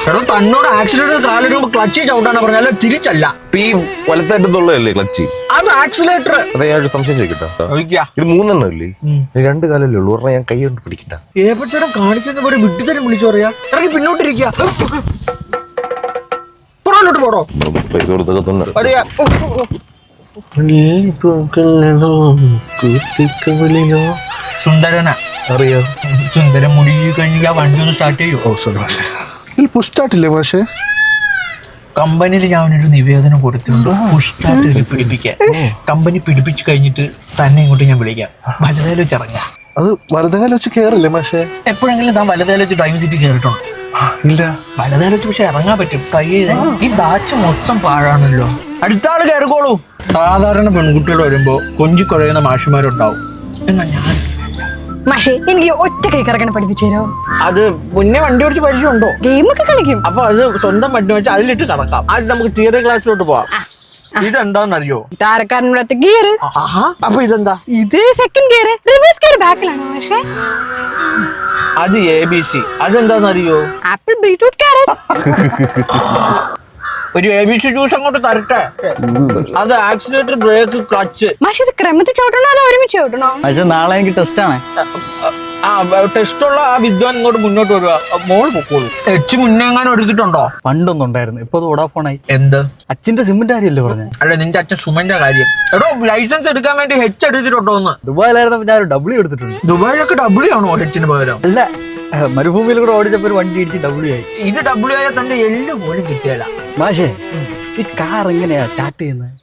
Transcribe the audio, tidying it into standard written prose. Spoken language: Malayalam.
എടോ തന്നോട് ആക്സിലേറ്റർ കാലിടുമ്പോ ക്ലച്ച് ചവിട്ടാണ് പറഞ്ഞാൽ തിരിച്ചല്ല. ഈ വലത്തായിട്ടുള്ളതല്ലേ ക്ലച്ച്? അത് ആക്സിലേറ്റർ. അതെ, ഞാൻ ഒരു സംശയം ചോദിക്കട്ടെ. ഇത് മൂന്നെണ്ണം ഇല്ലേ? രണ്ട് കാലല്ലേ ഉള്ളൂ, ഒരെണ്ണം ഞാൻ കൈ കൊണ്ട് പിടിക്കട്ട. ഏപ്പത്തരം കാണിക്കുന്ന പോലെ വിട്ടുതരം വിളിച്ചു പറയാ. ഇറങ്ങി പിന്നോട്ടിരിക്കുക. പുറകോട്ട് പോടോ. പൈസ കൊടുത്തൊക്കെ തന്നെ. സുന്ദരന അറിയാം. സുന്ദരൻ മുടി കഴിഞ്ഞ വണ്ടി ഒന്ന് സ്റ്റാർട്ട് ചെയ്യോ? പുഷ് സ്റ്റാർട്ടില്ലേ പക്ഷേ കമ്പനിയിൽ ഞാനൊരു നിവേദനം കൊടുത്തിട്ടുണ്ട് പുഷ് സ്റ്റാർട്ട് പിടിപ്പിക്കാൻ. കമ്പനി പിടിപ്പിച്ചു കഴിഞ്ഞിട്ട് തന്നെ ഇങ്ങോട്ട് ഞാൻ വിളിക്കാം. വലതേല വെച്ച് ഇറങ്ങാം. അത് വലതുകാലം വെച്ച് കേറില്ലേ പക്ഷേ? എപ്പോഴെങ്കിലും താൻ വലതേല വെച്ച് ഡ്രൈവിംഗ് സീറ്റ് കയറിയിട്ടുണ്ടോ? ഇല്ല. വലതേല വെച്ച് പക്ഷെ ഇറങ്ങാൻ പറ്റും. ട്രൈ ചെയ്ത്. ഈ ബാച്ച് മൊത്തം പാഴാണല്ലോ. അടുത്ത ആള് കയറിക്കോളൂ. സാധാരണ പെൺകുട്ടികൾ വരുമ്പോ കൊഞ്ചി കുഴയുന്ന മാഷുമാരുണ്ടാവും. എന്നാ ഞാൻ മാഷേ എനിക്ക് ഒറ്റ കൈ കറക്കണം പഠിപ്പിച്ചു തരോ? അത് മുന്നേ വണ്ടി ഓടിച്ച് പരിചയമുണ്ടോ? ഗെയിമൊക്കെ കളിക്കും. അപ്പൊ അത് സ്വന്തം വണ്ടി വെച്ച് അതിലിട്ട് കറക്കാം. അത് നമുക്ക് തിയറി ക്ലാസ്സിലോട്ട് പോവാം. ഇതെന്താന്നറിയോ? താരക്കാരനോടത്തെ ഗിയർ. അപ്പൊ ഇതെന്താ? ഇത് സെക്കൻഡ് ഗിയർ. റിവേഴ്സ് ഗിയർ ബാക്കിലാണോ മാഷേ? അത് ABC. അതെന്താന്നറിയോ? Apple beetroot carrot. ഒരു ABC ജ്യൂസ് അങ്ങോട്ട് തരട്ടെ. അത് ആക്സിലേറ്റർ, ബ്രേക്ക്, ക്ലച്ച്. മാഷേ ഇത് ക്രമത്തിൽ ചവിട്ടണോ അതോ ഒരുമിച്ച് ചവിട്ടണോ? പക്ഷെ നാളെ എനിക്ക് ടെസ്റ്റ് ആണ്. ടെസ്റ്റുള്ള ആ വിദ്വാൻ ഇങ്ങോട്ട് മുന്നോട്ട് വരിക. മോൾ പൊക്കോളൂ. മുന്നേ എങ്ങാനും എടുത്തിട്ടുണ്ടോ? പണ്ടൊന്നും ഉണ്ടായിരുന്നു, ഇപ്പൊ അത് വോഡാഫോണായി. എന്ത്? അച്ഛന്റെ സിമ്മിന്റെ കാര്യല്ലേ പറഞ്ഞ? അല്ല നിന്റെ അച്ഛൻ സുമന്റെ കാര്യം. എടോ ലൈസൻസ് എടുക്കാൻ വേണ്ടി എടുത്തിട്ടുണ്ടോ എന്ന്? ദുബായിലായിരുന്നപ്പോ ഞാൻ ഒരു W എടുത്തിട്ടുണ്ട്. ദുബായിലൊക്കെ W ആണോ ഹെച്ചിന് പകരം? അല്ല, മരുഭൂമിയിൽ കൂടെ ഓടിച്ചപ്പോ ഒരു വണ്ടി ഇടിച്ച് W ആയി. ഇത് W ആയാൽ തന്റെ എല്ല് പോലും കിട്ടിയല്ല. മാഷേ, ഈ കാർ എങ്ങനെയാ സ്റ്റാർട്ട് ചെയ്യുന്നത്?